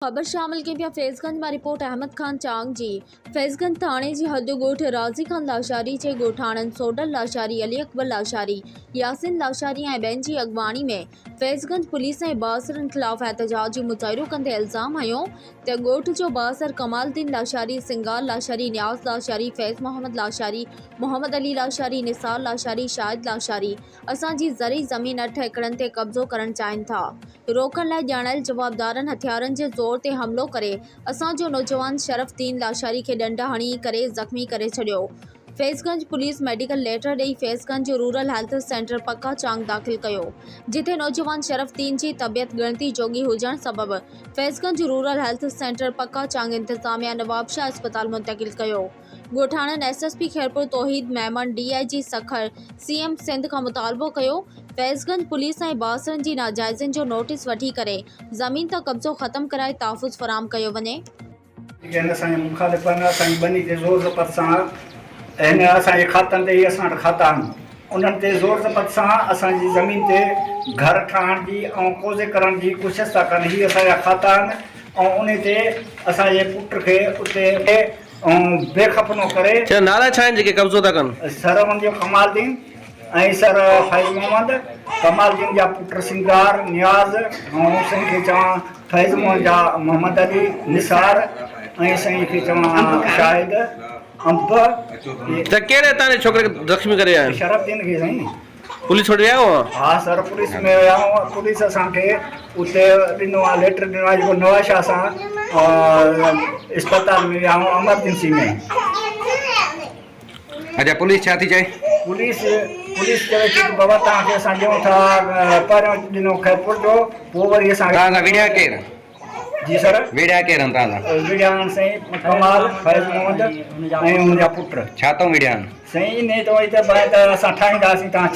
खबर शामिल की पिया फैज़गंज में रिपोर्ट अहमद खान चांग जी। फैज़गंज थाने जी हद गोठ राज़ी खान लाशारी जे गोठाणन सोडल लाशारी, अली अकबर लाशारी, यासिन लाशारी ऐं ॿियनि जी अॻवानी में फैज़गंज पुलिस ऐं बासरनि ख़िलाफ़ एहतजाज जो मुज़ाहिरो कंदे इल्ज़ाम हयो त ॻोठ जो बासर कमालुद्दीन लाशारी, सिंगार लाशारी, न्याज़ लाशारी, फैज़ मोहम्मद लाशारी, मोहम्मद अली लाशारी, निसार लाशारी, शाहिद लाशारी असांजी ज़रई ज़मीन 8 एकड़नि ते कब्ज़ो करणु चाहिनि था। रोकण लाइ ॼाणायल जवाबदारनि हथियारनि जे ज़ोर ते हमिलो करे असांजो नौजवान शरफ़ुद्दीन लाशारी खे ॾंड हणी करे ज़ख़्मी करे छॾियो। फैज़गंज पुलिस मेडिकल लेटर ॾेई फैज़गंज रूरल हेल्थ सेंटर पक्का चांग दाख़िल कयो, जिथे नौजवान शरफ़ुद्दीन जी तबियत ॻणती जोगी हुजण सबबि फैज़गंज रूरल हेल्थ सेंटर पक्का चांग इंतज़ामिया नवाबशाह अस्पताल मुंतक़िल कयो। ॻोठाणनि SSP Khairpur Tauheed Memon, DIG Sukkur, CM Sindh खां मुतालबो कयो फैज़गंज पुलिस ऐं बासरनि जी नाजाइज़िन जो नोटिस वठी करे ज़मीन तां कब्ज़ो ख़त्म कराए तहफ़्फ़ुज़ फ़राहम कयो वञे। हिन असांजे खातनि ते ई असां वटि खाता आहिनि, उन्हनि ते ज़ोर ज़बत सां असांजी ज़मीन ते घर ठाहिण जी ऐं कब्ज़े करण जी कोशिशि था कनि। हीअ असांजा खाता आहिनि ऐं उन ते असांजे पुट खे उते बेख़फ़नो करे नाला छा आहिनि जेके कब्ज़ो था कनि? सर मुंहिंजो कमालुद्दीन ऐं सर फैज़ मोहम्मद, कमालुद्दीन जा पुट सिंगार, न्याज़ ऐं साईं खे चवां फैज़ मोहम्मद जा मोहम्मद अली, निसार ऐं साईं खे चवां शाहिद अंब। त कहिड़े तव्हांजे छोकिरे खे ज़ख़्मी करे आया आहिनि? शरफ़ुद्दीन खे साईं पुलिस वटि विया हुआ? हाँ सर, पुलिस में विया हुआ। पुलिस असांखे उते ॾिनो आहे, लेटर ॾिनो आहे जेको नवाशाह सां अस्पताल में विया आहियूं, एमरजेंसी में। अच्छा, पुलिस छा थी चए? पुलिस चवे थी बाबा तव्हांखे असां ॾियूं था, पहिरियों ॾिनो खैरपुर जो, पोइ वरी असां तव्हांजा विड़िया केरु? जी सर, विड़िया केरु आहिनि तव्हांजा? विड़िया आहिनि साईं कमाल, फैज़ मोहम्मद ऐं मुंहिंजा पुट। छा थो विड़िया आहिनि? साईं ने त वरी त असां ठाहींदासीं, तव्हां